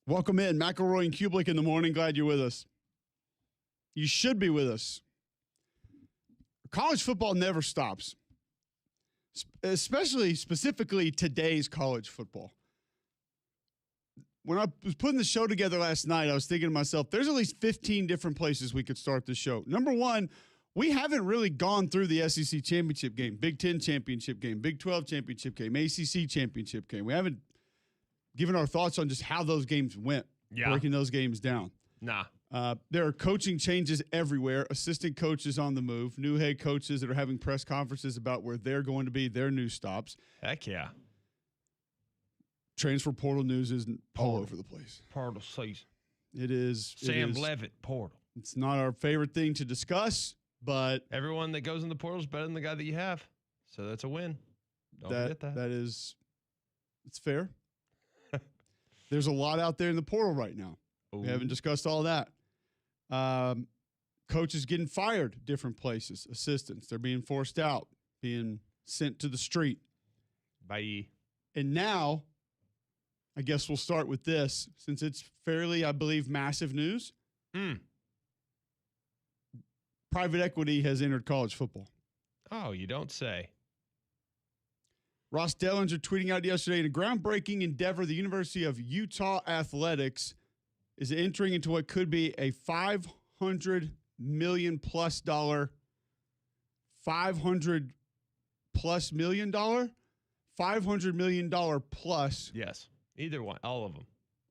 Welcome in. McElroy and Cubelic in the morning. Glad you're with us. You should be with us. College football never stops, specifically today's college football. When I was putting the show together last night, I was thinking to myself, there's at least 15 different places we could start the show. Number one, we haven't really gone through the SEC championship game, Big Ten championship game, Big 12 championship game, ACC championship game. We haven't given our thoughts on just how those games went, breaking those games down. Nah. There are coaching changes everywhere, assistant coaches on the move, new head coaches that are having press conferences about where they're going to be, their new stops. Heck yeah. Transfer portal news is all over the place. Portal season. It is. Sam Levitt portal. It's not our favorite thing to discuss, but everyone that goes in the portal is better than the guy that you have. So that's a win. Don't forget that. It's fair. There's a lot out there in the portal right now. Ooh. We haven't discussed all that. Coaches getting fired different places. Assistants, they're being forced out, being sent to the street. Bye. And now, I guess we'll start with this, since it's fairly, I believe, massive news. Private equity has entered college football. Oh, you don't say. Ross Dellinger tweeting out yesterday, in a groundbreaking endeavor, the University of Utah Athletics is entering into what could be a $500 million plus $500 million plus. Yes. Either one. All of them.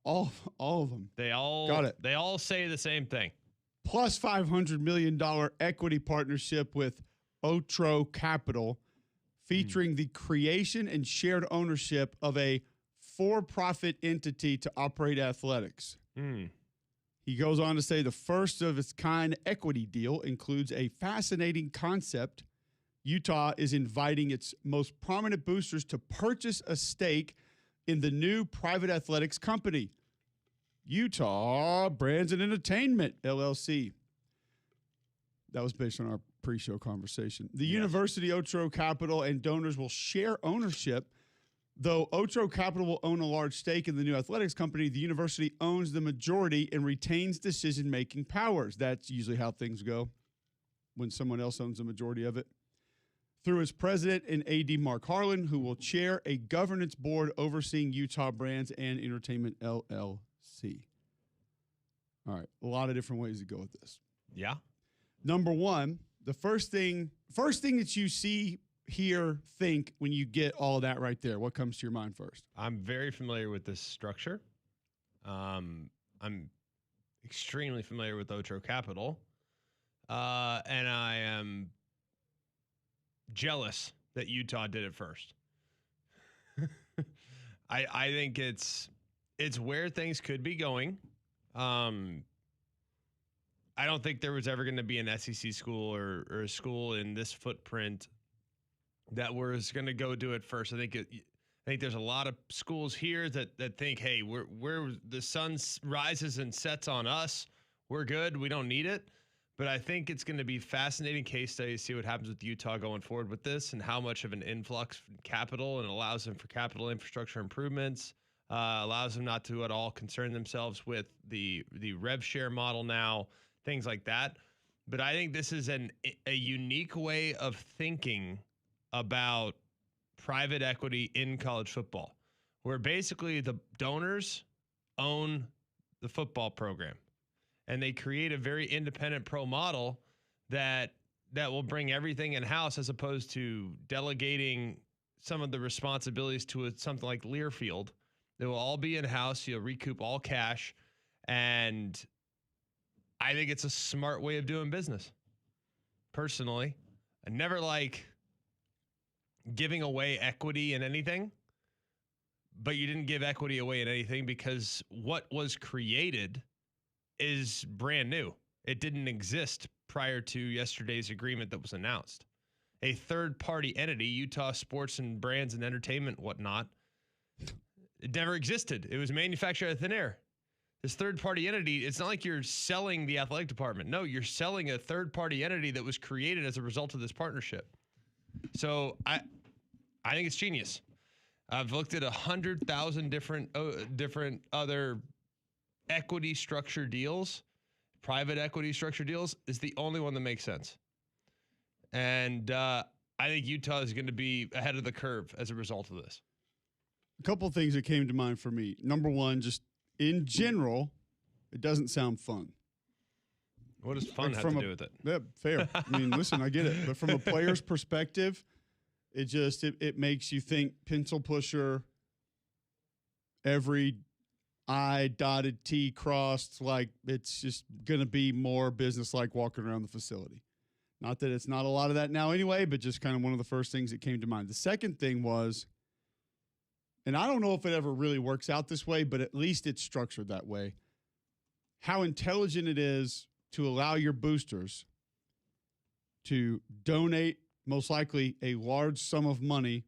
All of them. They all got it. They all say the same thing. Plus $500 million equity partnership with Otro Capital, featuring the creation and shared ownership of a for-profit entity to operate athletics. He goes on to say the first of its kind equity deal includes a fascinating concept. Utah is inviting its most prominent boosters to purchase a stake in the new private athletics company, Utah Brands and Entertainment, LLC. That was based on our pre-show conversation. The University Otro Capital and donors will share ownership. Though Otro Capital will own a large stake in the new athletics company, the university owns the majority and retains decision-making powers. That's usually how things go when someone else owns the majority of it. Through its president and AD Mark Harlan, who will chair a governance board overseeing Utah Brands and Entertainment, LLC. All right, a lot of different ways to go with this. Yeah. Number one, the first thing that you see, hear, think when you get all of that right there, what comes to your mind first? I'm very familiar with this structure. I'm extremely familiar with Otro Capital. And I am jealous that Utah did it first. I think it's where things could be going. I don't think there was ever going to be an SEC school or a school in this footprint that was going to go do it first. I think there's a lot of schools here that think, hey, we're the sun rises and sets on us. We're good. We don't need it. But I think it's going to be fascinating case study to see what happens with Utah going forward with this and how much of an influx from capital, and allows them for capital infrastructure improvements, allows them not to at all concern themselves with the rev share model now, things like that. But I think this is a unique way of thinking about private equity in college football, where basically the donors own the football program, and they create a very independent pro model that will bring everything in-house, as opposed to delegating some of the responsibilities to something like Learfield. They will all be in-house. You'll recoup all cash, and I think it's a smart way of doing business. Personally, I never like giving away equity in anything, but you didn't give equity away in anything because what was created is brand new. It didn't exist prior to yesterday's agreement that was announced. A third-party entity, Utah Sports and Brands and Entertainment, whatnot, it never existed. It was manufactured out of thin air. This third-party entity, it's not like you're selling the athletic department. No, you're selling a third-party entity that was created as a result of this partnership. So I think it's genius. I've looked at 100,000 different other equity structure deals, private equity structure deals, is the only one that makes sense. And I think Utah is going to be ahead of the curve as a result of this. A couple of things that came to mind for me. Number one, just in general, it doesn't sound fun. What does fun have to do with it? Yeah, fair. I mean, listen, I get it. But from a player's perspective, it makes you think pencil pusher, every I dotted, T crossed, like it's just going to be more business like walking around the facility. Not that it's not a lot of that now anyway, but just kind of one of the first things that came to mind. The second thing was, and I don't know if it ever really works out this way, but at least it's structured that way, how intelligent it is to allow your boosters to donate most likely a large sum of money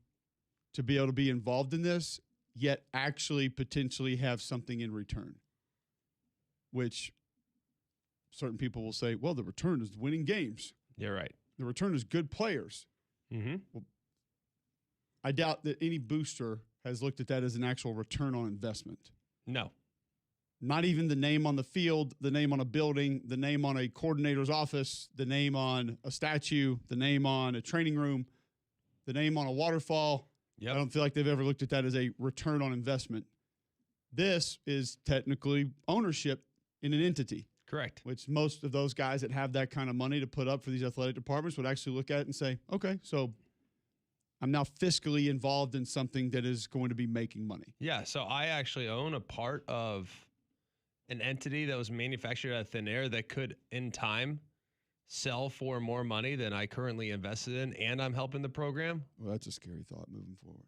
to be able to be involved in this, yet actually potentially have something in return, which certain people will say, well, the return is winning games. You're right. The return is good players. Mm-hmm. Well, I doubt that any booster has looked at that as an actual return on investment. No. Not even the name on the field, the name on a building, the name on a coordinator's office, the name on a statue, the name on a training room, the name on a waterfall. Yep. I don't feel like they've ever looked at that as a return on investment. This is technically ownership in an entity. Correct. Which most of those guys that have that kind of money to put up for these athletic departments would actually look at it and say, okay, so I'm now fiscally involved in something that is going to be making money. Yeah, so I actually own a part of an entity that was manufactured out of thin air that could, in time, sell for more money than I currently invested in, and I'm helping the program. Well, that's a scary thought moving forward.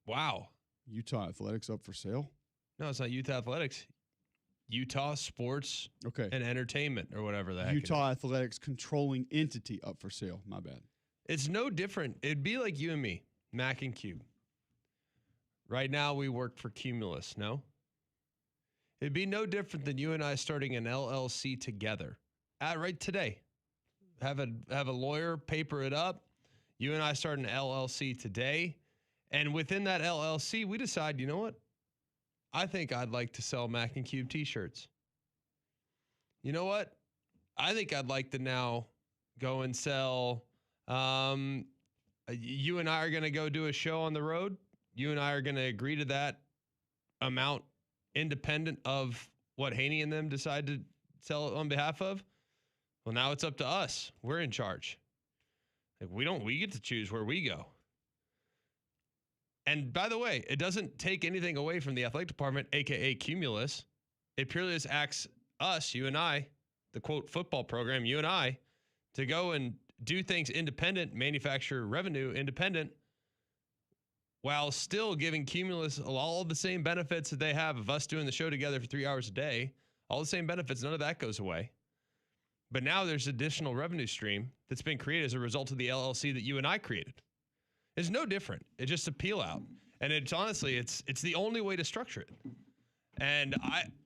Wow. Utah Athletics up for sale? No, it's not Utah Athletics. Utah Sports and Entertainment, or whatever the heck. Utah Athletics controlling entity up for sale. My bad. It's no different. It'd be like you and me, Mac and Cube. Right now, we work for Cumulus, no? It'd be no different than you and I starting an LLC together. Right today. Have a lawyer paper it up. You and I start an LLC today. And within that LLC, we decide, you know what? I think I'd like to sell Mac and Cube t-shirts. You know what? I think I'd like to now go and sell. You and I are going to go do a show on the road. You and I are going to agree to that amount independent of what Haney and them decide to sell it on behalf of. Well, now it's up to us. We're in charge. Like we get to choose where we go. And by the way, it doesn't take anything away from the athletic department, aka Cumulus. It purely just asks us, you and I, the quote football program, you and I, to go and do things independent, manufacture revenue independent, while still giving Cumulus all the same benefits that they have of us doing the show together for 3 hours a day. All the same benefits. None of that goes away. But now there's additional revenue stream that's been created as a result of the LLC that you and I created. It's no different. It's just a peel out. And it's honestly, it's the only way to structure it. And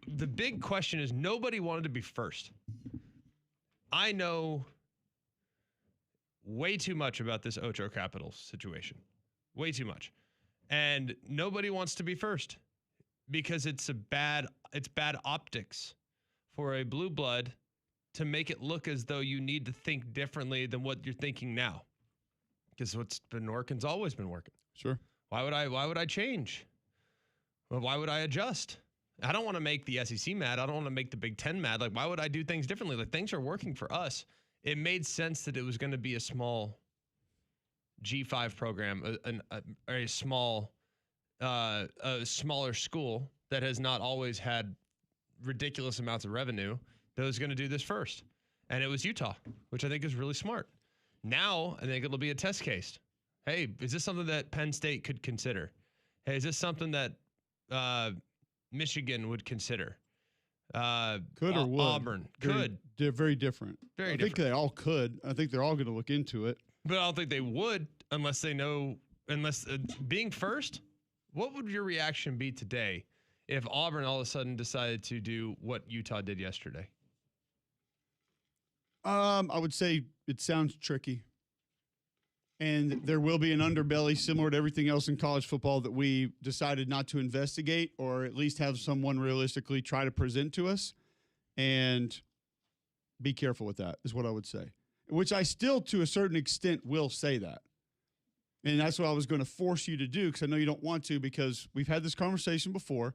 the big question is, nobody wanted to be first. I know way too much about this Ocho Capital situation. Way too much. And nobody wants to be first because it's bad optics for a blue blood to make it look as though you need to think differently than what you're thinking now. Because what's been working's always been working. Sure. Why would I change? Well, why would I adjust? I don't want to make the SEC mad. I don't want to make the Big Ten mad. Like, why would I do things differently? Like, things are working for us. It made sense that it was going to be a small G5 program, a smaller school that has not always had ridiculous amounts of revenue that was going to do this first. And it was Utah, which I think is really smart. Now, I think it'll be a test case. Hey, is this something that Penn State could consider? Hey, is this something that Michigan would consider? Could or would. Auburn could. They're very different. Very I different. think they all could. I think they're all going to look into it. But I don't think they would unless they know, being first, what would your reaction be today if Auburn all of a sudden decided to do what Utah did yesterday? I would say it sounds tricky. And there will be an underbelly similar to everything else in college football that we decided not to investigate, or at least have someone realistically try to present to us. And be careful with that is what I would say, which I still, to a certain extent, will say that. And that's what I was going to force you to do, because I know you don't want to, because we've had this conversation before.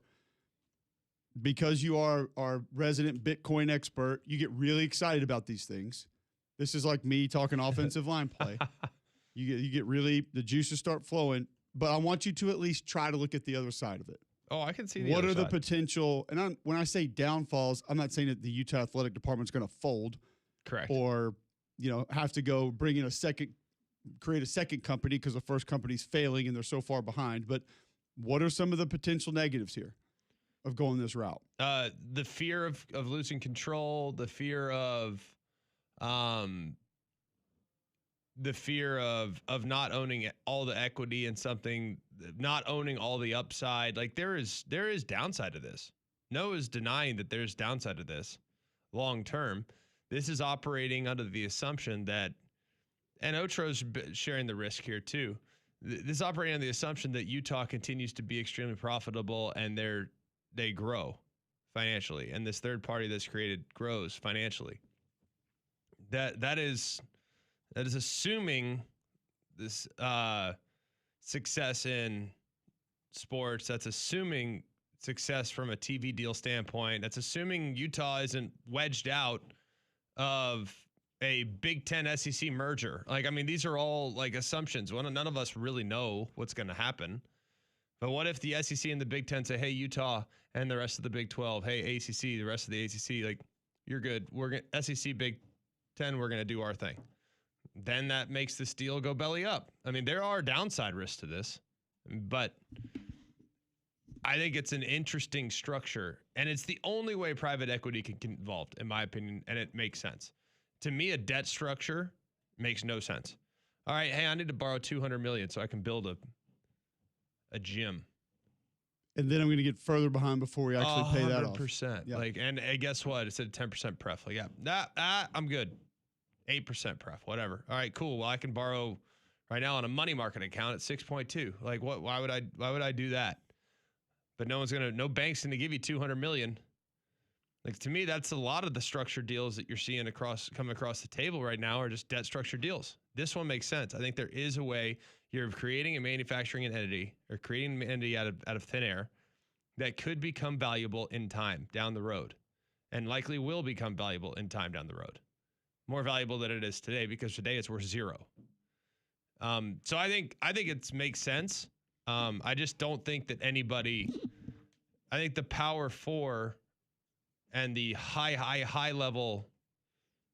Because you are our resident Bitcoin expert, you get really excited about these things. This is like me talking offensive line play. You get really, the juices start flowing. But I want you to at least try to look at the other side of it. Oh, I can see what are the potential, and when I say downfalls, I'm not saying that the Utah Athletic Department's going to fold. Correct. Or, have to go bring in create a second company because the first company's failing and they're so far behind. But what are some of the potential negatives here of going this route? The fear of losing control, the fear of not owning all the equity in something, not owning all the upside. Like there is downside to this. No is denying that there's downside to this long term. This is operating under the assumption that, and Otro's sharing the risk here too. This is operating on the assumption that Utah continues to be extremely profitable and they grow financially, and this third party that's created grows financially. That is assuming this success in sports. That's assuming success from a TV deal standpoint. That's assuming Utah isn't wedged out of a Big Ten SEC merger. Like, I mean, these are all like assumptions. None of us really know what's going to happen. But what if the SEC and the Big Ten say, hey, Utah and the rest of the Big 12, hey, ACC, the rest of the ACC, like, you're good. SEC, Big 10, we're going to do our thing. Then that makes this deal go belly up. I mean, there are downside risks to this, but I think it's an interesting structure, and it's the only way private equity can get involved, in my opinion, and it makes sense. To me, a debt structure makes no sense. All right, hey, I need to borrow $200 million so I can build a gym. And then I'm going to get further behind before we actually pay that off. 100%. Yeah. Like, and guess what? It said 10% pref. Like, yeah, I'm good. 8% pref, whatever. All right, cool. Well, I can borrow right now on a money market account at 6.2. Like, what? Why would I do that? But no bank's going to give you $200 million. Like, to me, that's a lot of the structured deals that you're seeing coming across the table right now are just debt structured deals. This one makes sense. I think there is a way you're creating and manufacturing an entity, or creating an entity out of thin air that could become valuable in time down the road, and likely will become valuable in time down the road. More valuable than it is today, because today it's worth zero. So I think it makes sense. I just don't think that anybody. I think the Power Four and the high level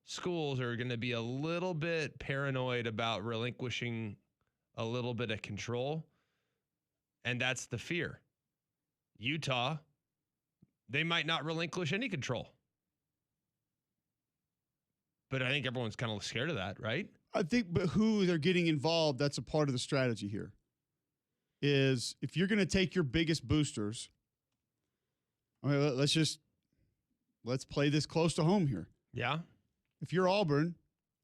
schools are going to be a little bit paranoid about relinquishing a little bit of control. And that's the fear. Utah, they might not relinquish any control. But I think everyone's kind of scared of that, right? I think, but who they're getting involved, that's a part of the strategy here. Is if you're going to take your biggest boosters, I mean, let's play this close to home here. Yeah. If you're Auburn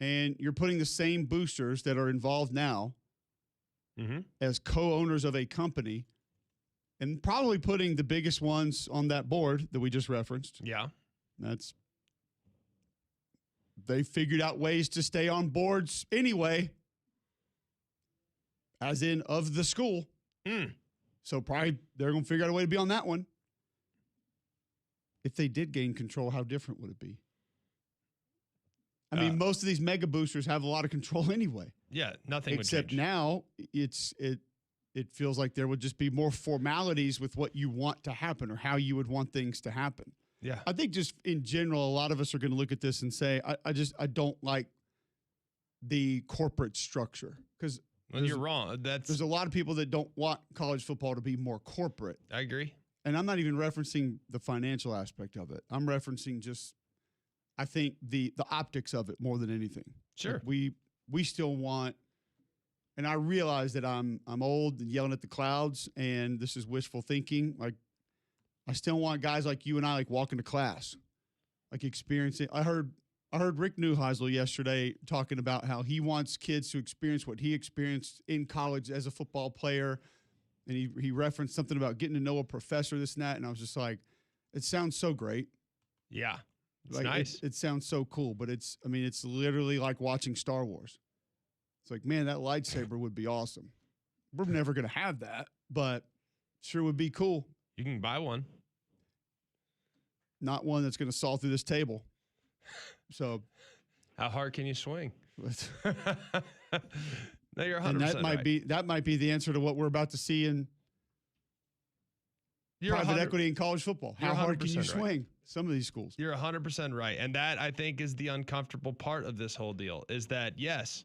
and you're putting the same boosters that are involved now as co-owners of a company, and probably putting the biggest ones on that board that we just referenced. Yeah. They figured out ways to stay on boards anyway, as in of the school. So probably they're going to figure out a way to be on that one. If they did gain control, how different would it be? I mean, most of these mega boosters have a lot of control anyway. Yeah, nothing would change. Except now it feels like there would just be more formalities with what you want to happen or how you would want things to happen. Yeah. I think just in general, a lot of us are going to look at this and say, I don't like the corporate structure, because you're wrong. There's a lot of people that don't want college football to be more corporate. I agree. And I'm not even referencing the financial aspect of it. I'm referencing just, I think, the optics of it more than anything. Sure. Like we still want, and I realize that I'm old and yelling at the clouds, and this is wishful thinking. Like, I still want guys like you and I, like, walking to class, like, experiencing. I heard I heard Rick Neuheisel yesterday talking about how he wants kids to experience what he experienced in college as a football player. And he referenced something about getting to know a professor, this and that. And I was just like, it sounds so great. Yeah. It's like, nice. It sounds so cool, but it's literally like watching Star Wars. It's like, man, that lightsaber would be awesome. We're never going to have that, but sure would be cool. You can buy one. Not one that's going to saw through this table. So, how hard can you swing? No, you're 100% and that might right. that might be the answer to what we're about to see in private equity in college football. How hard can you swing? Some of these schools. You're 100% right. And that, I think, is the uncomfortable part of this whole deal, is that, yes,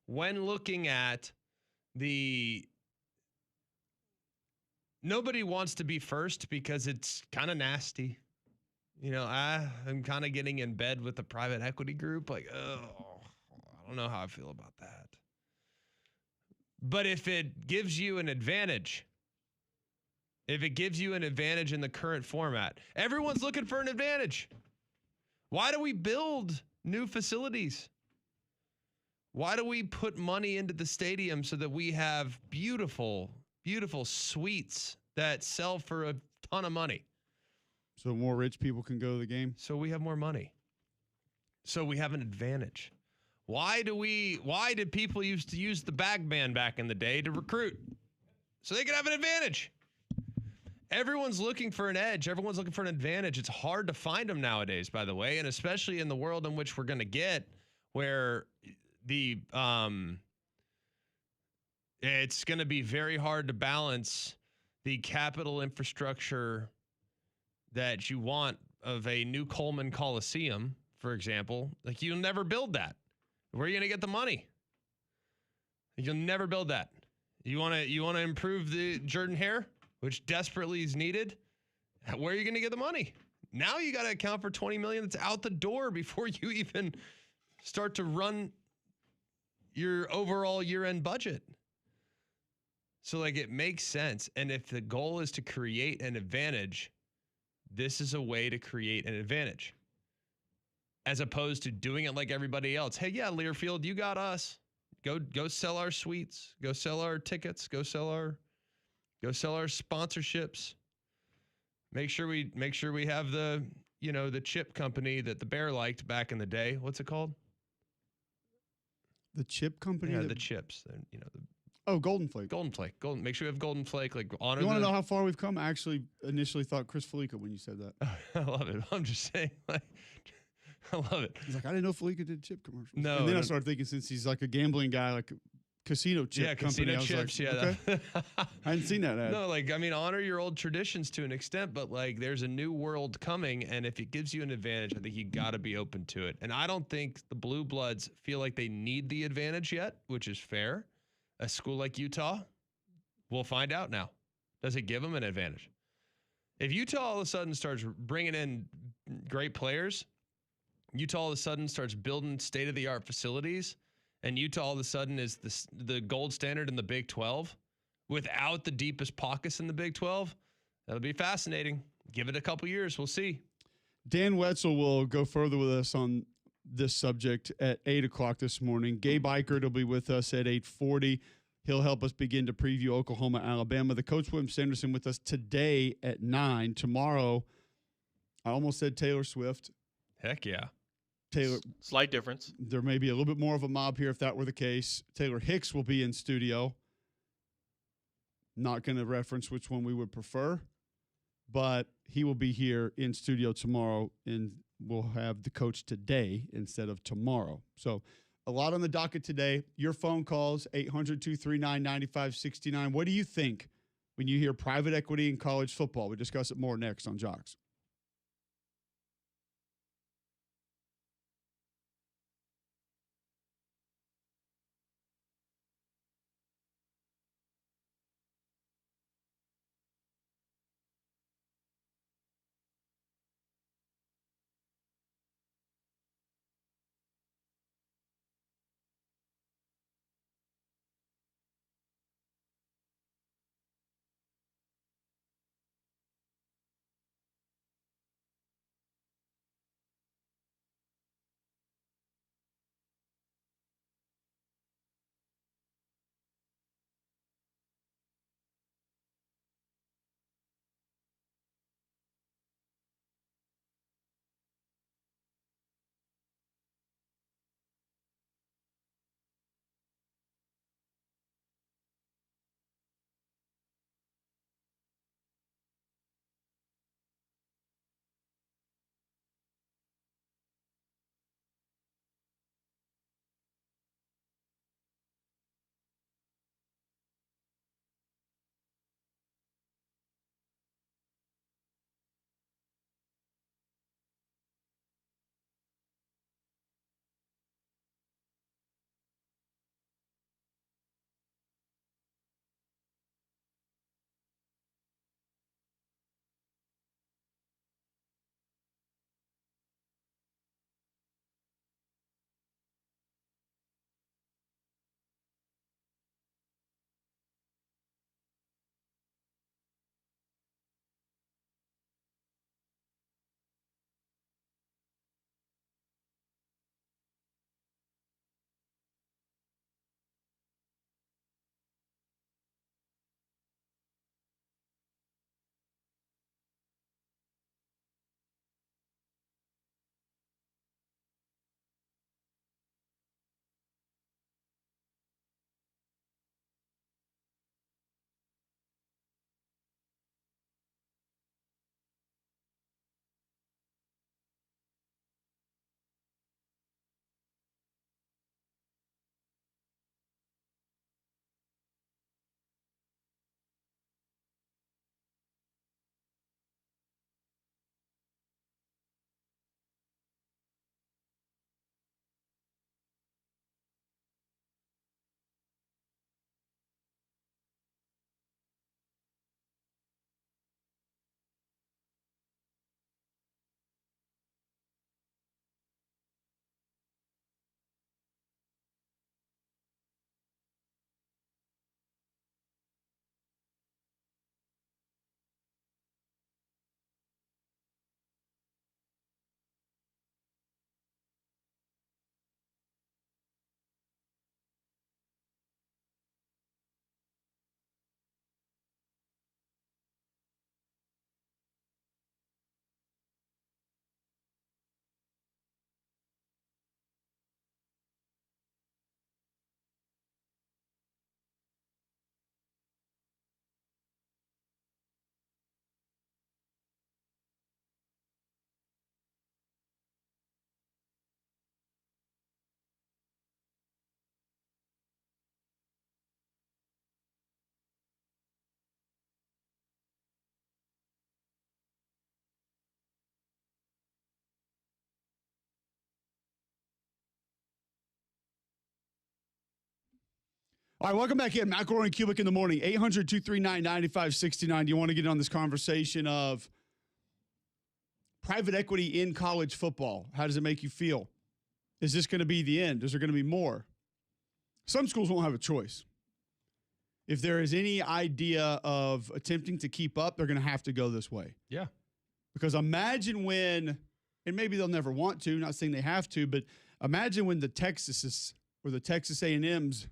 when looking at nobody wants to be first because it's kind of nasty. You know, I'm kind of getting in bed with the private equity group. Like, oh, I don't know how I feel about that. But if it gives you an advantage, in the current format, everyone's looking for an advantage. Why do we build new facilities? Why do we put money into the stadium so that we have beautiful, beautiful suites that sell for a ton of money? So more rich people can go to the game? So we have more money. So we have an advantage. Why did people used to use the bag man back in the day to recruit? So they could have an advantage. Everyone's looking for an edge. Everyone's looking for an advantage. It's hard to find them nowadays, by the way, and especially in the world in which we're going to get, where it's going to be very hard to balance the capital infrastructure that you want of a new Coleman Coliseum, for example. Like, you'll never build that. Where are you going to get the money? You'll never build that. You want to improve the Jordan Hare, which desperately is needed. Where are you going to get the money? Now you got to account for $20 million that's out the door before you even start to run your overall year-end budget. So, like, it makes sense. And if the goal is to create an advantage, this is a way to create an advantage, as opposed to doing it like everybody else. Hey, yeah, Learfield, you got us. Go sell our suites. Go sell our tickets. Go sell our sponsorships. Make sure we have the chip company that the Bear liked back in the day. What's it called? The chip company? Yeah, the chips. Golden Flake. Make sure we have Golden Flake. Like, honor. You want to know how far we've come? I actually initially thought Chris Felica when you said that. I love it. I'm just saying, like, I love it. He's like, I didn't know Felica did chip commercials. No. And then I started thinking, since he's like a gambling guy, like casino chip company. Casino chips. Like, okay. I hadn't seen that ad. No, like, I mean, honor your old traditions to an extent, but like, there's a new world coming, and if it gives you an advantage, I think you got to be open to it. And I don't think the Blue Bloods feel like they need the advantage yet, which is fair. A school like Utah, we'll find out now. Does it give them an advantage? If Utah all of a sudden starts bringing in great players, Utah all of a sudden starts building state-of-the-art facilities, and Utah all of a sudden is the gold standard in the Big 12 without the deepest pockets in the Big 12, that'll be fascinating. Give it a couple years. We'll see. Dan Wetzel will go further with us on this subject at 8 o'clock this morning. Gabe Eichert will be with us at 8:40. He'll help us begin to preview Oklahoma, Alabama. The Coach William Sanderson with us today at 9. Tomorrow, I almost said Taylor Swift. Heck yeah. Taylor. Slight difference. There may be a little bit more of a mob here if that were the case. Taylor Hicks will be in studio. Not going to reference which one we would prefer, but he will be here in studio tomorrow, and we'll have the coach today instead of tomorrow. So a lot on the docket today. Your phone calls, 800-239-9569. What do you think when you hear private equity in college football? We discuss it more next on Jocks. All right, welcome back in. McElroy and Cubelic in the morning. 800-239-9569. Do you want to get on this conversation of private equity in college football? How does it make you feel? Is this going to be the end? Is there going to be more? Some schools won't have a choice. If there is any idea of attempting to keep up, they're going to have to go this way. Yeah. Because imagine when, and maybe they'll never want to, not saying they have to, but imagine when the Texases or the Texas A&Ms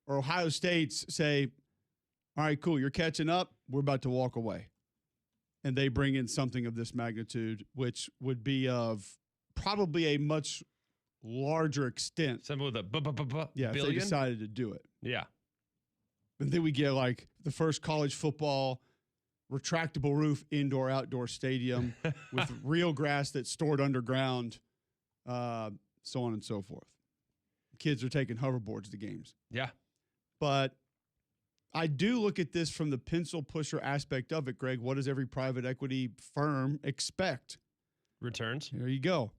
or Ohio States say, all right, cool, you're catching up, we're about to walk away. And they bring in something of this magnitude, which would be of probably a much larger extent. Something with a yeah, billion? if they decided to do it. Yeah. And then we get like the first college football retractable roof indoor-outdoor stadium with real grass that's stored underground, so on and so forth. Kids are taking hoverboards to games. Yeah. But I do look at this from the pencil pusher aspect of it, Greg. What does every private equity firm expect? Returns. There you go.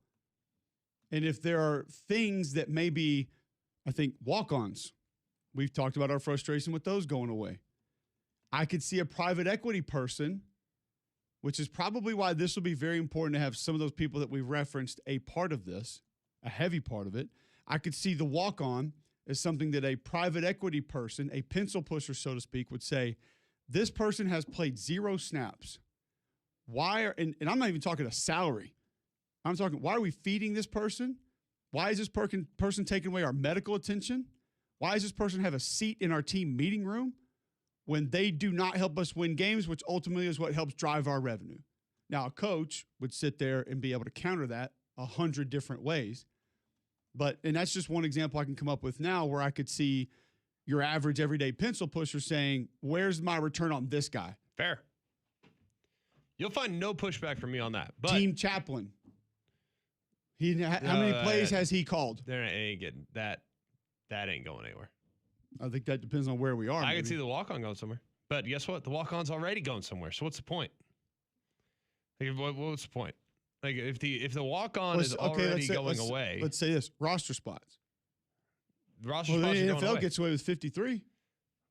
And if there are things that maybe, I think, walk-ons, we've talked about our frustration with those going away. I could see a private equity person, which is probably why this will be very important to have some of those people that we referenced a part of this, a heavy part of it. I could see the walk-on as something that a private equity person, a pencil pusher, so to speak, would say, this person has played 0 snaps. And I'm not even talking a salary. I'm talking, why are we feeding this person? Why is this person taking away our medical attention? Why does this person have a seat in our team meeting room when they do not help us win games, which ultimately is what helps drive our revenue? Now, a coach would sit there and be able to counter that 100 different ways. And that's just one example I can come up with now where I could see your average everyday pencil pusher saying, where's my return on this guy? Fair. You'll find no pushback from me on that. But Team chaplain. How many plays has he called? They're ain't getting that. That ain't going anywhere. I think that depends on where we are. I can see the walk-on going somewhere. But guess what? The walk-on's already going somewhere. So what's the point? Like, what's the point? Like if the walk-on is already going away. Let's say this: roster spots. Roster well, spots the are going NFL away. gets away with 53.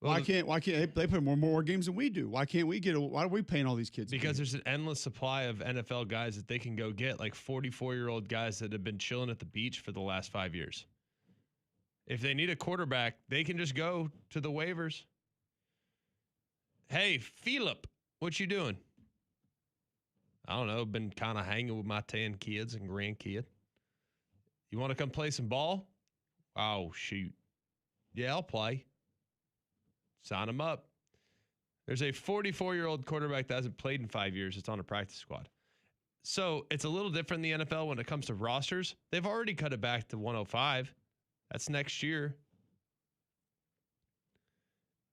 Well, why can't they play more games than we do? Why can't we why are we paying all these kids? Because there's an endless supply of NFL guys that they can go get, like 44-year-old guys that have been chilling at the beach for the last 5 years. If they need a quarterback, they can just go to the waivers. Hey, Philip, what you doing? I don't know. Been kind of hanging with my 10 kids and grandkid. You want to come play some ball? Oh, shoot. Yeah, I'll play. Sign them up. There's a 44-year-old quarterback that hasn't played in 5 years. It's on a practice squad. So it's a little different in the NFL when it comes to rosters. They've already cut it back to 105. That's next year.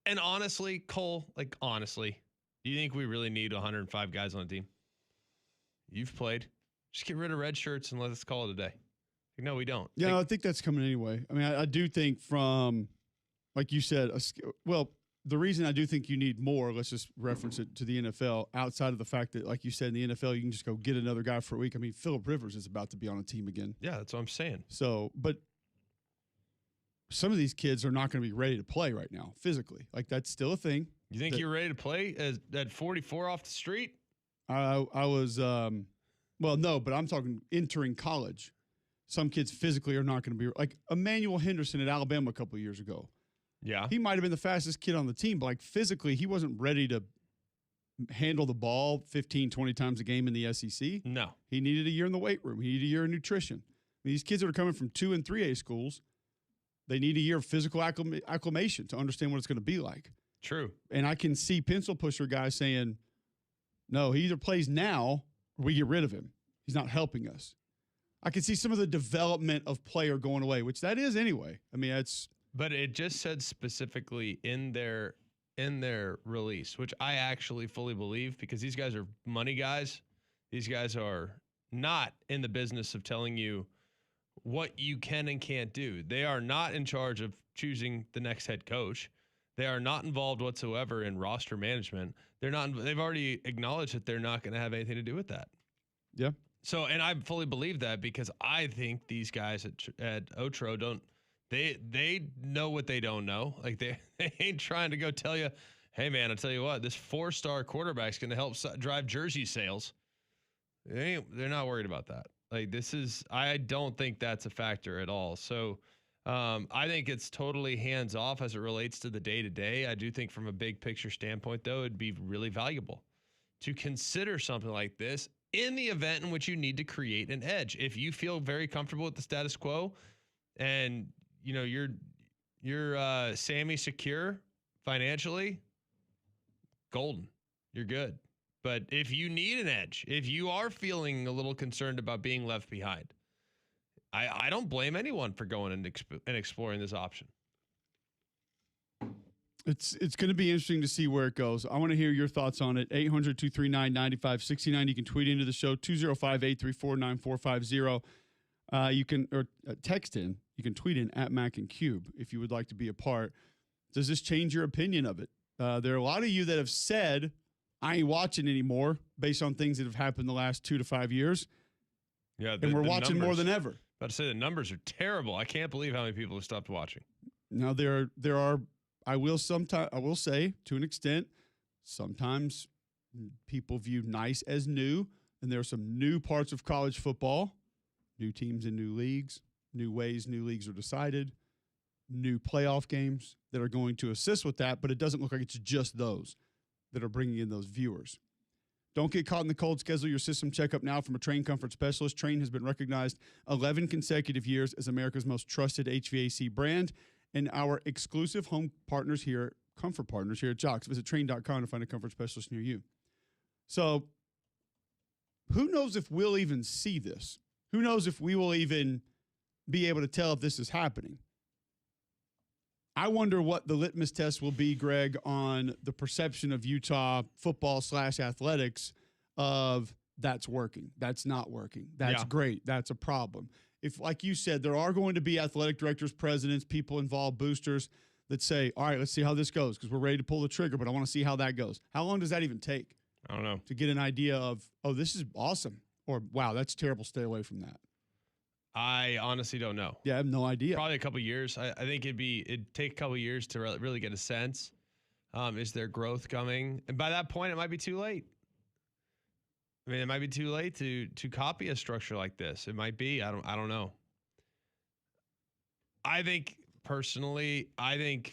And honestly, Cole, honestly, do you think we really need 105 guys on a team? You've played. Just get rid of red shirts and let's call it a day. No, we don't. Yeah, I think that's coming anyway. I mean, I do think from, like you said, the reason I do think you need more, let's just reference it to the NFL, outside of the fact that, like you said, in the NFL, you can just go get another guy for a week. I mean, Phillip Rivers is about to be on a team again. Yeah, that's what I'm saying. So, but some of these kids are not going to be ready to play right now physically. That's still a thing. You think you're ready to play at 44 off the street? I was, well, no, but I'm talking entering college. Some kids physically are not going to be like Emmanuel Henderson at Alabama a couple of years ago. Yeah. He might have been the fastest kid on the team, but physically he wasn't ready to handle the ball 15, 20 times a game in the SEC. No. He needed a year in the weight room. He needed a year in nutrition. These kids that are coming from 2 and 3A schools, they need a year of physical acclimation to understand what it's going to be like. True. And I can see pencil pusher guys saying, no, he either plays now or we get rid of him. He's not helping us. I can see some of the development of player going away, which that is anyway. I mean, it's. But it just said specifically in their release, which I actually fully believe because these guys are money guys. These guys are not in the business of telling you what you can and can't do. They are not in charge of choosing the next head coach. They are not involved whatsoever in roster management. They've already acknowledged that they're not going to have anything to do with that. Yeah. So, and I fully believe that because I think these guys at Otro They know what they don't know. Like they ain't trying to go tell you, hey man, I'll tell you what, this 4-star quarterback's going to help drive jersey sales. They're not worried about that. Like I don't think that's a factor at all. So I think it's totally hands off as it relates to the day to day. I do think from a big picture standpoint, though, it'd be really valuable to consider something like this in the event in which you need to create an edge. If you feel very comfortable with the status quo and you're semi-secure financially, golden, you're good. But if you need an edge, if you are feeling a little concerned about being left behind, I don't blame anyone for going and exploring this option. It's going to be interesting to see where it goes. I want to hear your thoughts on it. 800-239-9569. You can tweet into the show, 205-834-9450. You can text in. You can tweet in at Mac and Cube if you would like to be a part. Does this change your opinion of it? There are a lot of you that have said, I ain't watching anymore based on things that have happened the last 2 to 5 years. Yeah, and we're watching more than ever. About to say the numbers are terrible. I can't believe how many people have stopped watching. Now there are. I will say to an extent, sometimes people view nice as new, and there are some new parts of college football, new teams and new leagues, new ways new leagues are decided, new playoff games that are going to assist with that, but it doesn't look like it's just those that are bringing in those viewers. Don't get caught in the cold. Schedule your system checkup now from a Train Comfort specialist. Train has been recognized 11 consecutive years as America's most trusted HVAC brand, and our exclusive home partners here, comfort partners here at Jocks. Visit train.com to find a comfort specialist near you. So who knows if we'll even see this? Who knows if we will even be able to tell if this is happening? I wonder what the litmus test will be, Greg, on the perception of Utah football / athletics of that's working, that's not working, that's great, that's a problem. If, like you said, there are going to be athletic directors, presidents, people involved, boosters that say, all right, let's see how this goes because we're ready to pull the trigger, but I want to see how that goes. How long does that even take? I don't know. To get an idea of, oh, this is awesome, or wow, that's terrible, stay away from that. I honestly don't know. Yeah, I have no idea. Probably a couple of years. I think it'd take a couple of years to really get a sense. Is there growth coming? And by that point, it might be too late. I mean, it might be too late to copy a structure like this. It might be. I don't know. I think personally,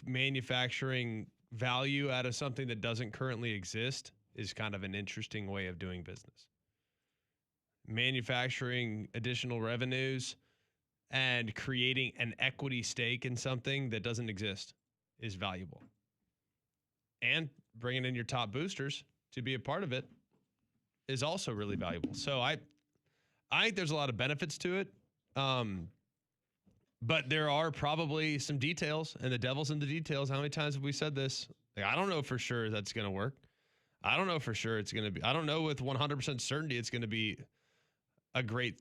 manufacturing value out of something that doesn't currently exist is kind of an interesting way of doing business. Manufacturing additional revenues and creating an equity stake in something that doesn't exist is valuable. And bringing in your top boosters to be a part of it is also really valuable. So I think there's a lot of benefits to it. But there are probably some details, and the devil's in the details. How many times have we said this? Like, I don't know for sure that's going to work. I don't know for sure it's going to be. I don't know with 100% certainty it's going to be a great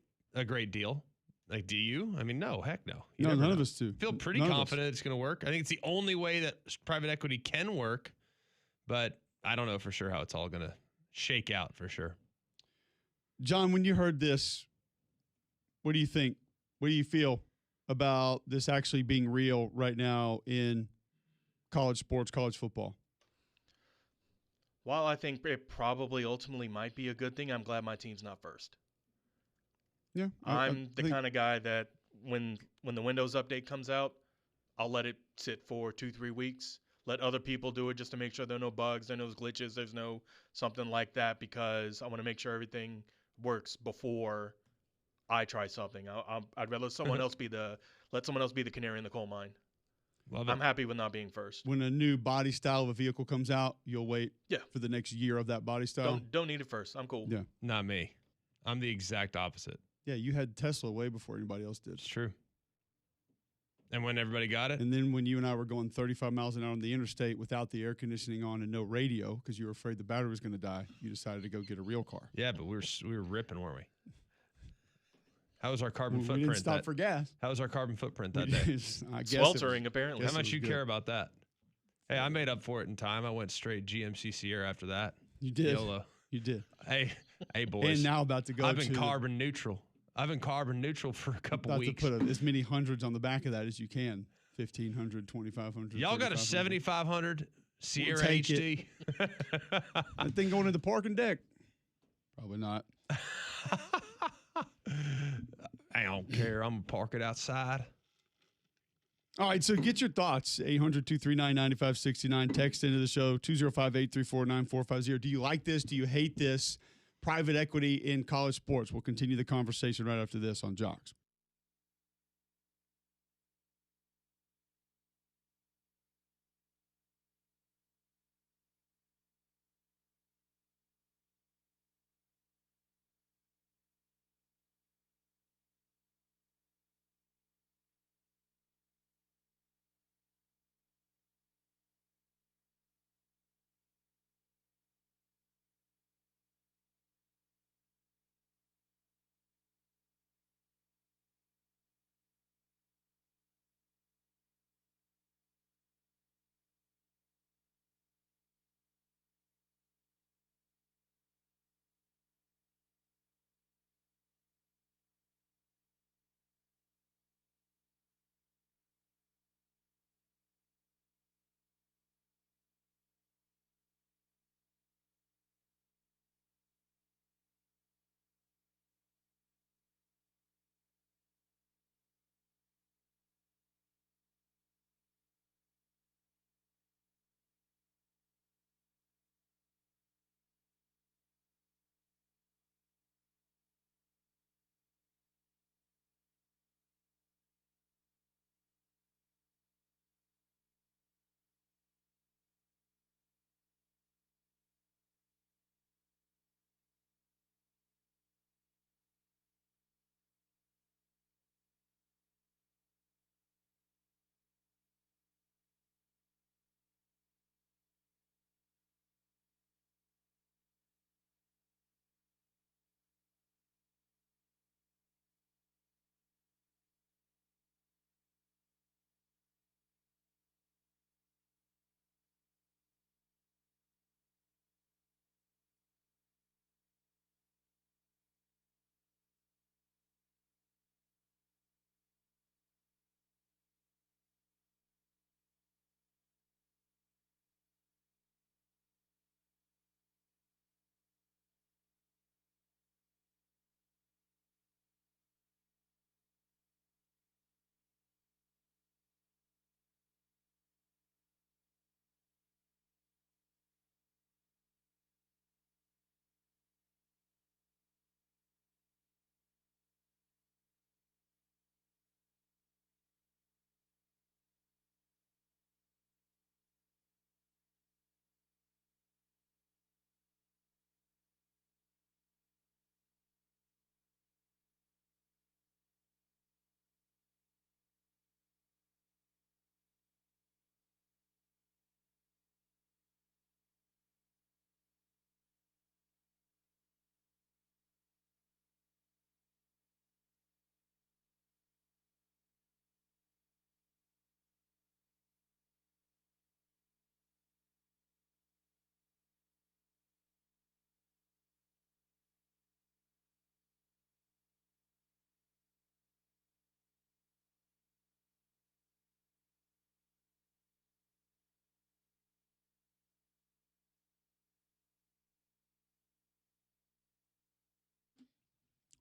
deal. Like, do you? I mean, no, heck no. No, none of us do. Feel pretty confident it's going to work. I think it's the only way that private equity can work, but I don't know for sure how it's all going to shake out for sure. John, when you heard this, what do you think? What do you feel about this actually being real right now in college sports, college football? While I think it probably ultimately might be a good thing, I'm glad my team's not first. Yeah, I'm the kind of guy that when the Windows update comes out, I'll let it sit for 2-3 weeks. Let other people do it just to make sure there are no bugs, there are no glitches, there's no something like that, because I want to make sure everything works before I try something. I'd rather let someone else be the canary in the coal mine. I'm happy with not being first. When a new body style of a vehicle comes out, you'll wait for the next year of that body style. Don't need it first. I'm cool. Yeah, not me. I'm the exact opposite. Yeah, you had Tesla way before anybody else did. It's true. And when everybody got it? And then when you and I were going 35 miles an hour on the interstate without the air conditioning on and no radio because you were afraid the battery was going to die, you decided to go get a real car. Yeah, but we were ripping, weren't we? How was our carbon footprint? We didn't stop for gas. How was our carbon footprint that day? I guess sweltering, apparently. How much you care about that? Hey, I made up for it in time. I went straight GMC Sierra after that. You did. YOLO. You did. Hey, boys. And now about to go. I've been carbon neutral. I've been carbon neutral for a couple Thought weeks. to put as many hundreds on the back of that as you can. 1,500, 2,500. Y'all got a 7,500 Sierra take HD? That thing going in the parking deck? Probably not. I don't care. I'm going to park it outside. All right, so get your thoughts. 800-239-9569. Text into the show, 205-834-9450. Do you like this? Do you hate this? Private equity in college sports. We'll continue the conversation right after this on Jocks.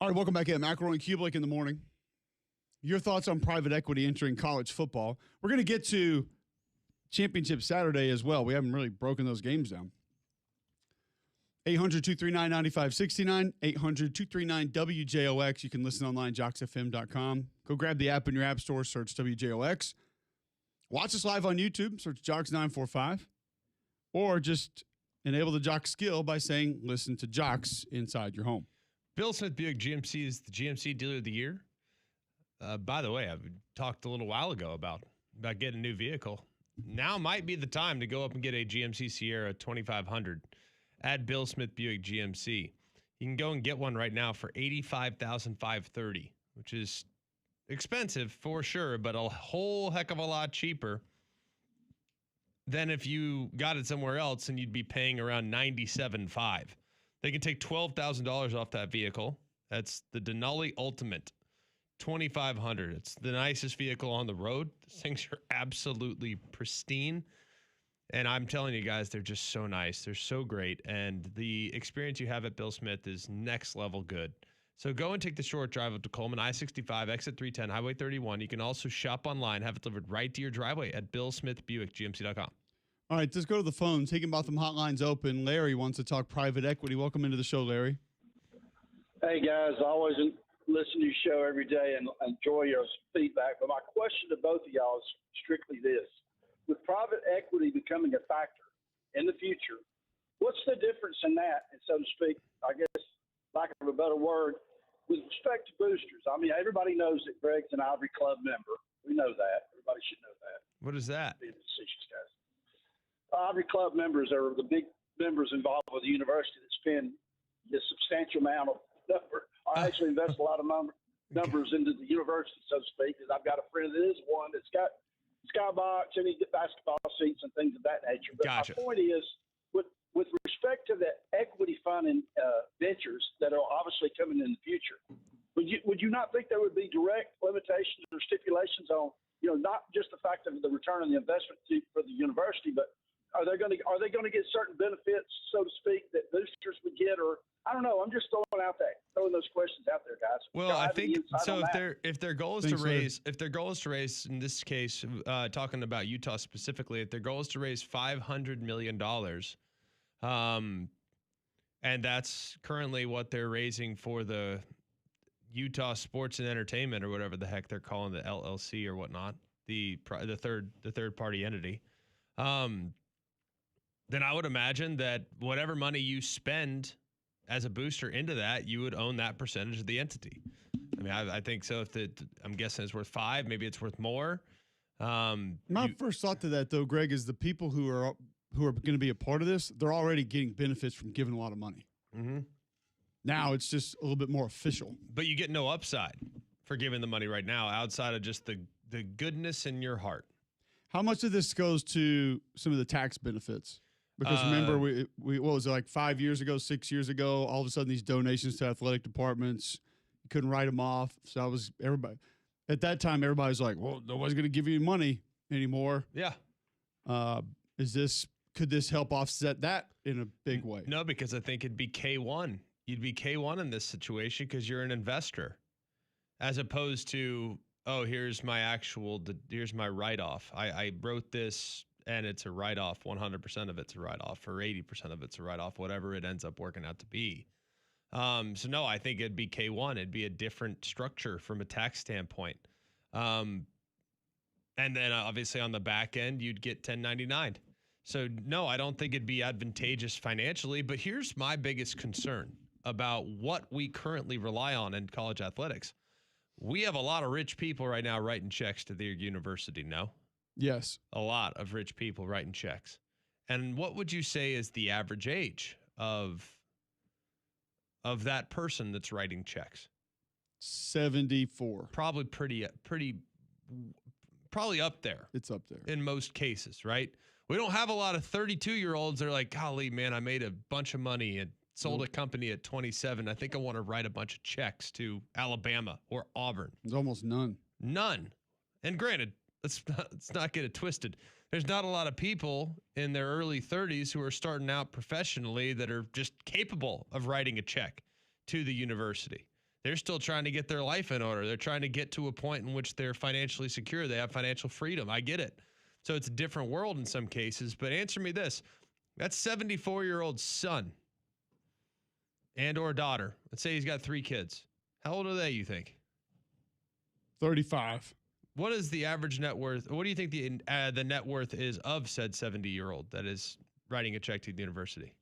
All right, welcome back in. McElroy and Cubelic in the morning. Your thoughts on private equity entering college football. We're going to get to Championship Saturday as well. We haven't really broken those games down. 800-239-9569, 800-239-WJOX. You can listen online, jocksfm.com. Go grab the app in your app store, search WJOX. Watch us live on YouTube, search Jocks945. Or just enable the Jock skill by saying, listen to Jocks inside your home. Bill Smith Buick GMC is the GMC Dealer of the Year. By the way, I talked a little while ago about getting a new vehicle. Now might be the time to go up and get a GMC Sierra 2500 at Bill Smith Buick GMC. You can go and get one right now for $85,530, which is expensive for sure, but a whole heck of a lot cheaper than if you got it somewhere else and you'd be paying around $97,500. They can take $12,000 off that vehicle That's the Denali Ultimate 2500. It's the nicest vehicle on the road. These things are absolutely pristine. And I'm telling you guys, they're just so nice. They're so great. And the experience you have at Bill Smith is next level good. So go and take the short drive up to Coleman, I-65, exit 310, Highway 31. You can also shop online, have it delivered right to your driveway at BillSmithBuickGMC.com. All right, let's go to the phone. Taking about them hotlines open. Larry wants to talk private equity. Welcome into the show, Larry. Hey, guys. I always listen to your show every day and enjoy your feedback. But my question to both of y'all is strictly this. With private equity becoming a factor in the future, what's the difference in that, and so to speak, I guess, lack of a better word, with respect to boosters? I mean, everybody knows that Greg's an Ivory Club member. We know that. Everybody should know that. What is that? Being facetious, guys. Ivory Club members are the big members involved with the university that spend a substantial amount of actually invest a lot of numbers into the university, so to speak, because I've got a friend that is one that's got skybox and he get basketball seats and things of that nature. But Gotcha. My point is, with respect to the equity fund and ventures that are obviously coming in the future, would you not think there would be direct limitations or stipulations on, not just the fact of the return on the investment for the university, but are they going to get certain benefits, so to speak, that boosters would get? Or I don't know. I'm just throwing those questions out there, guys. Well, I think so. If their goal is to raise, in this case, talking about Utah specifically, if their goal is to raise $500 million, and that's currently what they're raising for the Utah Sports and Entertainment, or whatever the heck they're calling the LLC or whatnot, the third party entity. Then I would imagine that whatever money you spend as a booster into that, you would own that percentage of the entity. I mean, I think so. I'm guessing it's worth 5, maybe it's worth more. My first thought to that, though, Greg, is the people who are going to be a part of this, they're already getting benefits from giving a lot of money. Mm-hmm. Now it's just a little bit more official. But you get no upside for giving the money right now outside of just the goodness in your heart. How much of this goes to some of the tax benefits? Because remember, we what was it, like 5 years ago, 6 years ago, all of a sudden these donations to athletic departments, you couldn't write them off. So everybody at that time, everybody's like, well, nobody's going to give you money anymore. Yeah. Could this help offset that in a big way? No, because I think it'd be K1. You'd be K1 in this situation because you're an investor, as opposed to, oh, here's my write-off. I wrote this and it's a write-off. 100% of it's a write-off, or 80% of it's a write-off, whatever it ends up working out to be. So no, I think it'd be K1. It'd be a different structure from a tax standpoint. And then obviously on the back end, you'd get 1099. So no, I don't think it'd be advantageous financially, but here's my biggest concern about what we currently rely on in college athletics. We have a lot of rich people right now writing checks to their university, no? Yes. A lot of rich people writing checks. And what would you say is the average age of that person that's writing checks? 74. Probably probably up there. It's up there. In most cases, right? We don't have a lot of 32-year-olds that are like, golly, man, I made a bunch of money and sold a company at 27. I think I want to write a bunch of checks to Alabama or Auburn. There's almost none. None. And granted, let's not get it twisted. There's not a lot of people in their early 30s who are starting out professionally that are just capable of writing a check to the university. They're still trying to get their life in order. They're trying to get to a point in which they're financially secure. They have financial freedom. I get it. So it's a different world in some cases. But answer me this. That 74-year-old son and or daughter, let's say he's got 3 kids. How old are they, you think? 35. What is the average net worth? What do you think the net worth is of said 70-year-old that is writing a check to the university?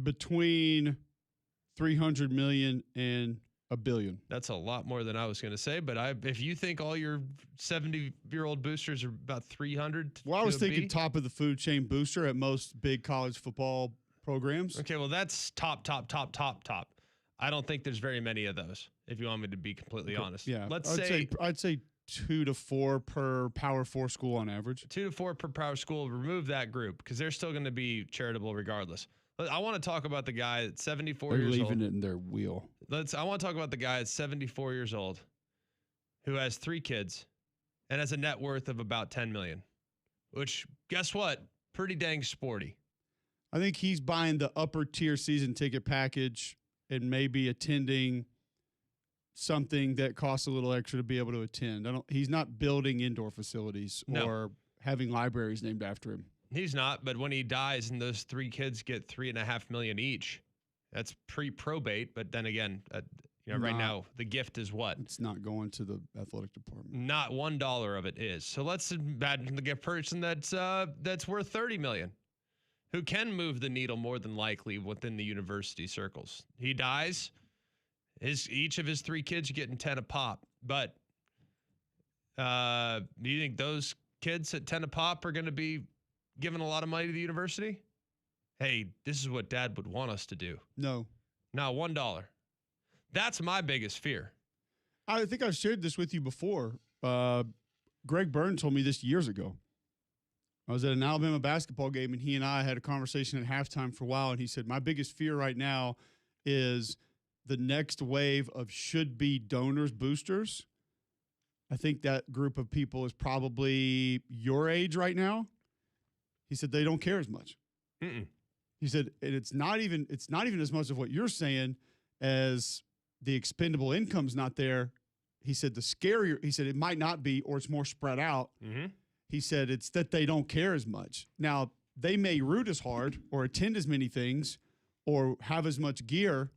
Between 300 million and $1 billion. That's a lot more than I was going to say, but if you think all your 70-year-old boosters are about 300, well, I was thinking top of the food chain booster at most big college football programs. Okay, well that's top. I don't think there's very many of those. If you want me to be completely honest, yeah, I'd say 2 to 4 per Power 4 school on average. 2 to 4 per power school. Remove that group because they're still going to be charitable regardless. I want to talk about the guy that's 74 They're years old. leaving it in their wheel. I want to talk about the guy that's 74 years old who has 3 kids and has a net worth of about 10 million, which, guess what? Pretty dang sporty. I think he's buying the upper tier season ticket package and maybe attending something that costs a little extra to be able to attend. He's not building indoor facilities or having libraries named after him. He's not, but when he dies and those 3 kids get $3.5 million each, that's pre-probate. But then again, right now the gift is what? It's not going to the athletic department. Not $1 of it is. So let's imagine the gift person that's worth $30 million, who can move the needle more than likely within the university circles. He dies, each of his 3 kids are getting 10 a pop. But do you think those kids at 10 a pop are going to be giving a lot of money to the university? Hey, this is what Dad would want us to do. No. Now, $1. That's my biggest fear. I think I've shared this with you before. Greg Byrne told me this years ago. I was at an Alabama basketball game, and he and I had a conversation at halftime for a while, and he said, my biggest fear right now is the next wave of should-be donors boosters. I think that group of people is probably your age right now. He said they don't care as much. Mm-mm. He said, and it's not even as much of what you're saying as the expendable income's not there. He said it might not be, or it's more spread out. Mm-hmm. He said it's that they don't care as much. Now, they may root as hard or attend as many things or have as much gear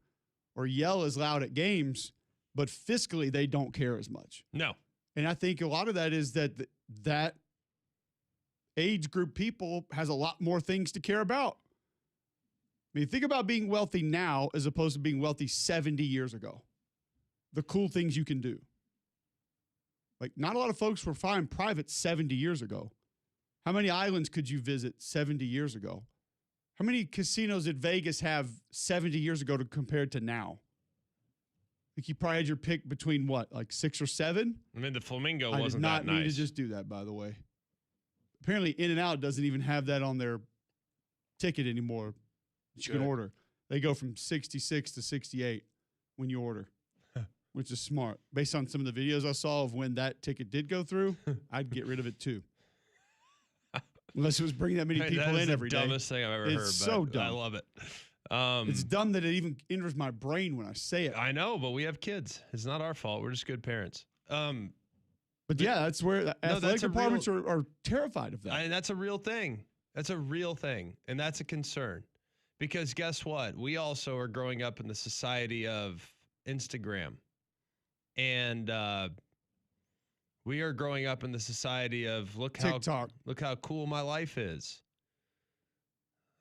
or yell as loud at games, but fiscally they don't care as much. No. And I think a lot of that is that age group people has a lot more things to care about. I mean, think about being wealthy now as opposed to being wealthy 70 years ago. The cool things you can do. Like, not a lot of folks were flying private 70 years ago. How many islands could you visit 70 years ago? How many casinos did Vegas have 70 years ago compared to now? Like, you probably had your pick between what, like 6 or 7? I mean, the Flamingo I wasn't did not that nice. need to just do that, by the way. Apparently, In-N-Out doesn't even have that on their ticket anymore that you can order. They go from 66 to 68 when you order, which is smart. Based on some of the videos I saw of when that ticket did go through, I'd get rid of it too. Unless it was bringing that many people in every day. That's the dumbest thing I've ever heard. It's so dumb. I love it. It's dumb that it even enters my brain when I say it. I know, but we have kids. It's not our fault. We're just good parents. But yeah, that's where the athletic departments are terrified of that. And that's a real thing. That's a real thing. And that's a concern. Because guess what? We also are growing up in the society of Instagram. And we are growing up in the society of look how cool my life is.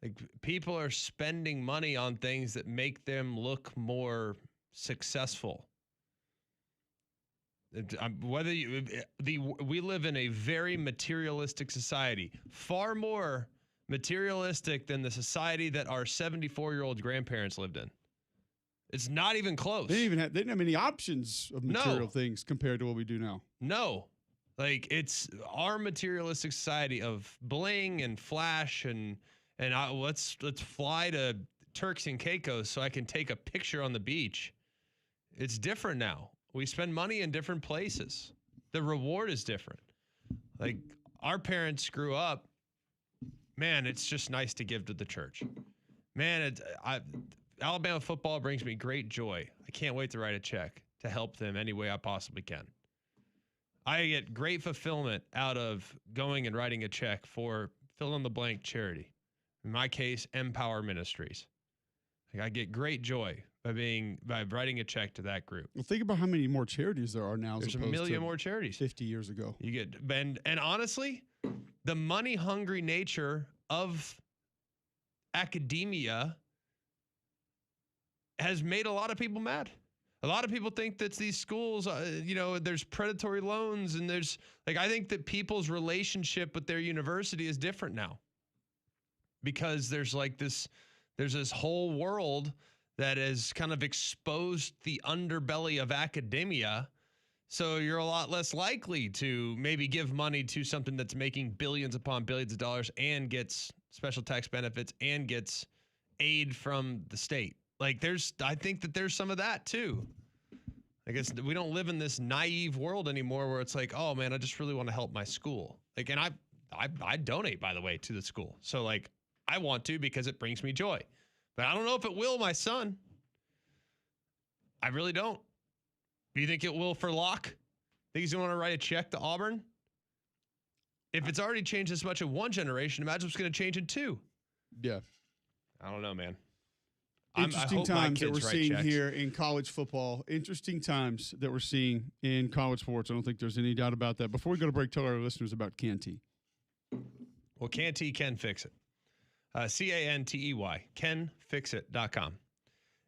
Like, people are spending money on things that make them look more successful. We live in a very materialistic society, far more materialistic than the society that our 74-year-old grandparents lived in. It's not even close. They didn't have any options of material things compared to what we do now. No. Like, it's our materialistic society of bling and flash and let's fly to Turks and Caicos so I can take a picture on the beach. It's different now. We spend money in different places. The reward is different. Like, our parents grew up, man, it's just nice to give to the church. Man, Alabama football brings me great joy. I can't wait to write a check to help them any way I possibly can. I get great fulfillment out of going and writing a check for fill-in-the-blank charity. In my case, Empower Ministries. Like, I get great joy by writing a check to that group. Well, think about how many more charities there are now. There's a million more charities 50 years ago. You get and honestly, the money-hungry nature of academia has made a lot of people mad. A lot of people think that these schools, there's predatory loans, and I think that people's relationship with their university is different now. Because there's this whole world that has kind of exposed the underbelly of academia. So you're a lot less likely to maybe give money to something that's making billions upon billions of dollars and gets special tax benefits and gets aid from the state. Like I think that there's some of that too. I guess we don't live in this naive world anymore where it's like, oh man, I just really want to help my school. Like, and I donate, by the way, to the school. So like I want to because it brings me joy. But I don't know if it will my son. I really don't. Do you think it will for Locke? Think he's going to write a check to Auburn? If it's already changed this much in one generation, imagine what's going to change in two. Yeah. I don't know, man. Interesting times that we're seeing here in college football. Interesting times that we're seeing in college sports. I don't think there's any doubt about that. Before we go to break, tell our listeners about Canty. Well, Canty can fix it. Cantey, canfixit.com.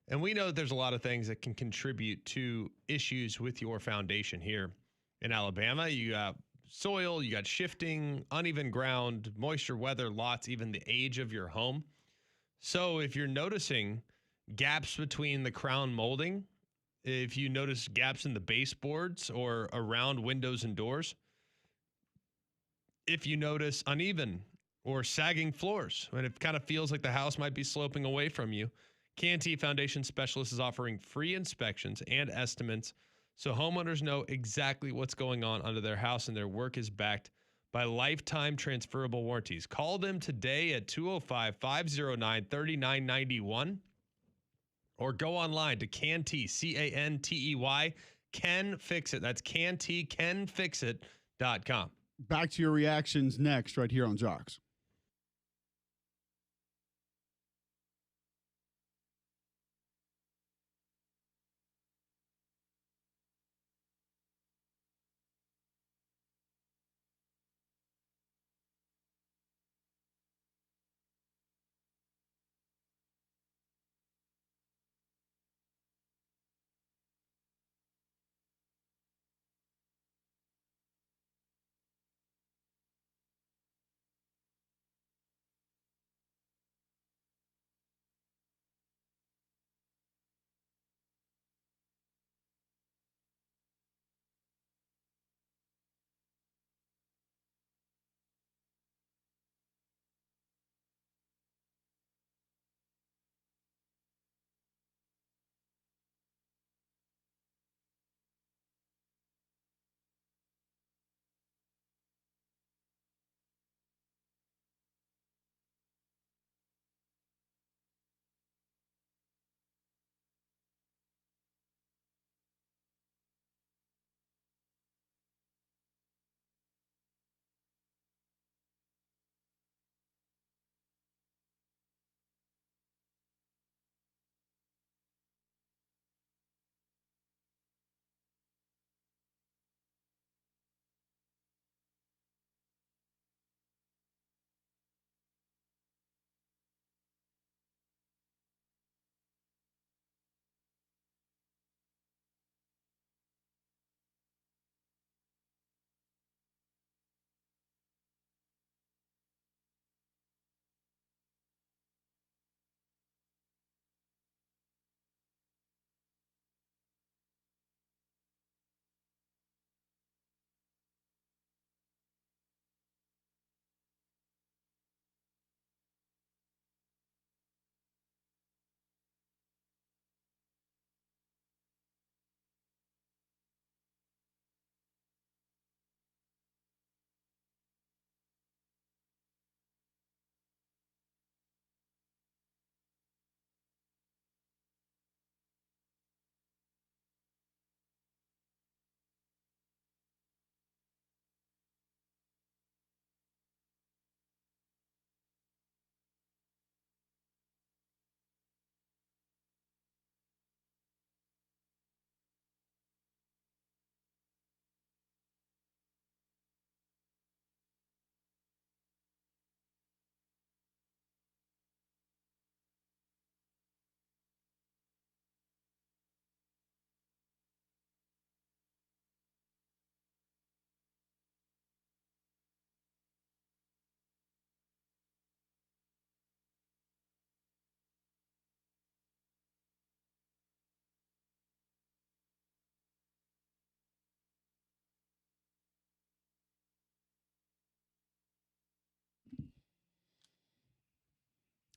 And we know that there's a lot of things that can contribute to issues with your foundation here in Alabama. You got soil, you got shifting, uneven ground, moisture, weather, lots, even the age of your home. So if you're noticing gaps between the crown molding, if you notice gaps in the baseboards or around windows and doors, if you notice uneven or sagging floors, and it kind of feels like the house might be sloping away from you, Canty Foundation Specialist is offering free inspections and estimates so homeowners know exactly what's going on under their house, and their work is backed by lifetime transferable warranties. Call them today at 205-509-3991 or go online to Canty, Cantey, can fix it. That's Canty, canfixit.com. Back to your reactions next, right here on Jocks.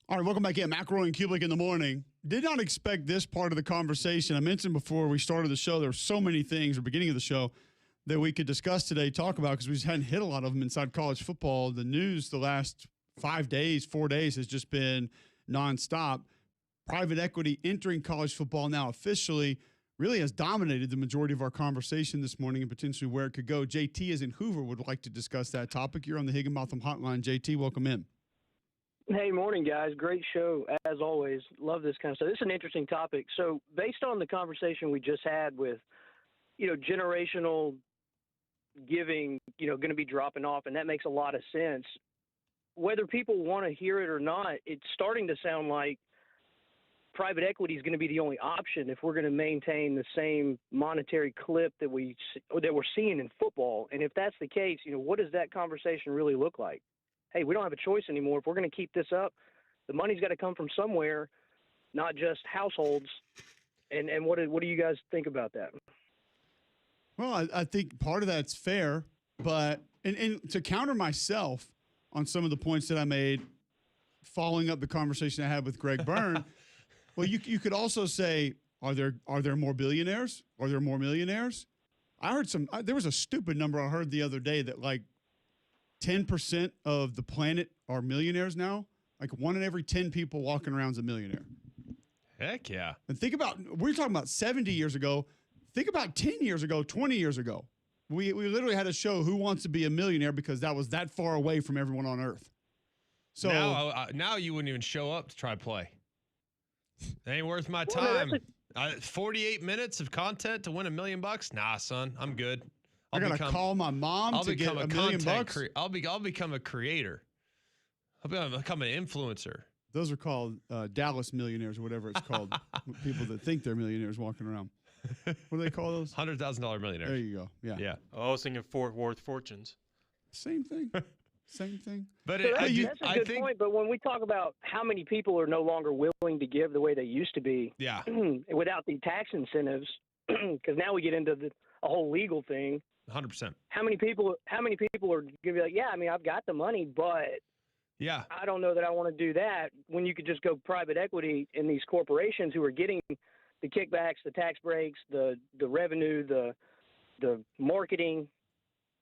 All right, welcome back in. McElroy and Cubelic in the morning. Did not expect this part of the conversation. I mentioned before we started the show, there were so many things at the beginning of the show that we could discuss today, talk about, because we just hadn't hit a lot of them inside college football. The news the last 4 days has just been nonstop. Private equity entering college football now officially really has dominated the majority of our conversation this morning and potentially where it could go. JT is in Hoover, would like to discuss that topic. You're on the Higginbotham Hotline. JT, welcome in. Hey, morning, guys. Great show, as always. Love this kind of stuff. This is an interesting topic. So based on the conversation we just had with, generational giving, going to be dropping off, and that makes a lot of sense. Whether people want to hear it or not, it's starting to sound like private equity is going to be the only option if we're going to maintain the same monetary clip that we're seeing in football. And if that's the case, what does that conversation really look like? Hey, we don't have a choice anymore. If we're going to keep this up, the money's got to come from somewhere, not just households. And what do you guys think about that? Well, I think part of that's fair, but and to counter myself on some of the points that I made, following up the conversation I had with Greg Byrne, well, you could also say, are there more billionaires? Are there more millionaires? I heard there was a stupid number I heard the other day that 10% of the planet are millionaires now. Like 1 in every 10 people walking around is a millionaire. Heck yeah. And think about, we're talking about 70 years ago. Think about 10 years ago, 20 years ago. We literally had a show, Who Wants to Be a Millionaire, because that was that far away from everyone on earth. So now you wouldn't even show up to try to play. It ain't worth my time. 48 minutes of content to win $1 million? Nah, son, I'm good. I gotta call my mom to get $1 million bucks. I'll become a creator. I'll become an influencer. Those are called Dallas millionaires or whatever it's called. People that think they're millionaires walking around. What do they call those? $100,000 millionaires. There you go. Yeah. Yeah. I was thinking Fort Worth fortunes. Same thing. Same thing. But that's a good point. But when we talk about how many people are no longer willing to give the way they used to be, yeah, without the tax incentives, because now we get into a whole legal thing. 100%. How many people are going to be like, yeah, I mean, I've got the money, but yeah, I don't know that I want to do that, when you could just go private equity in these corporations who are getting the kickbacks, the tax breaks, the revenue, the marketing.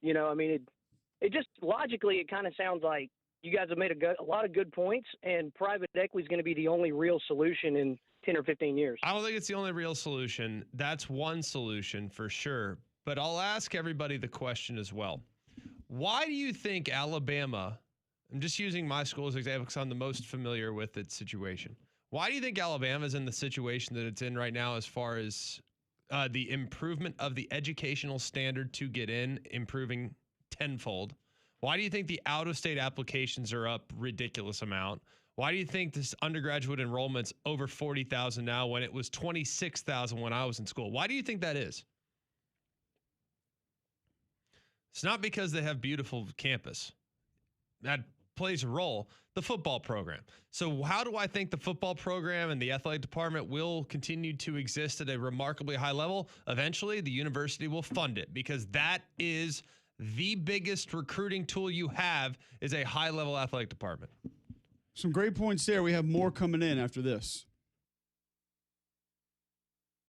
I mean, it just logically, it kind of sounds like you guys have made a lot of good points, and private equity is going to be the only real solution in 10 or 15 years. I don't think it's the only real solution. That's one solution for sure. But I'll ask everybody the question as well. Why do you think Alabama, I'm just using my school as an example because I'm the most familiar with its situation. Why do you think Alabama is in the situation that it's in right now as far as the improvement of the educational standard to get in, improving tenfold? Why do you think the out-of-state applications are up ridiculous amount? Why do you think this undergraduate enrollment's over 40,000 now when it was 26,000 when I was in school? Why do you think that is? It's not because they have beautiful campus. That plays a role. The football program. So how do I think the football program and the athletic department will continue to exist at a remarkably high level? Eventually, the university will fund it because that is the biggest recruiting tool you have is a high-level athletic department. Some great points there. We have more coming in after this.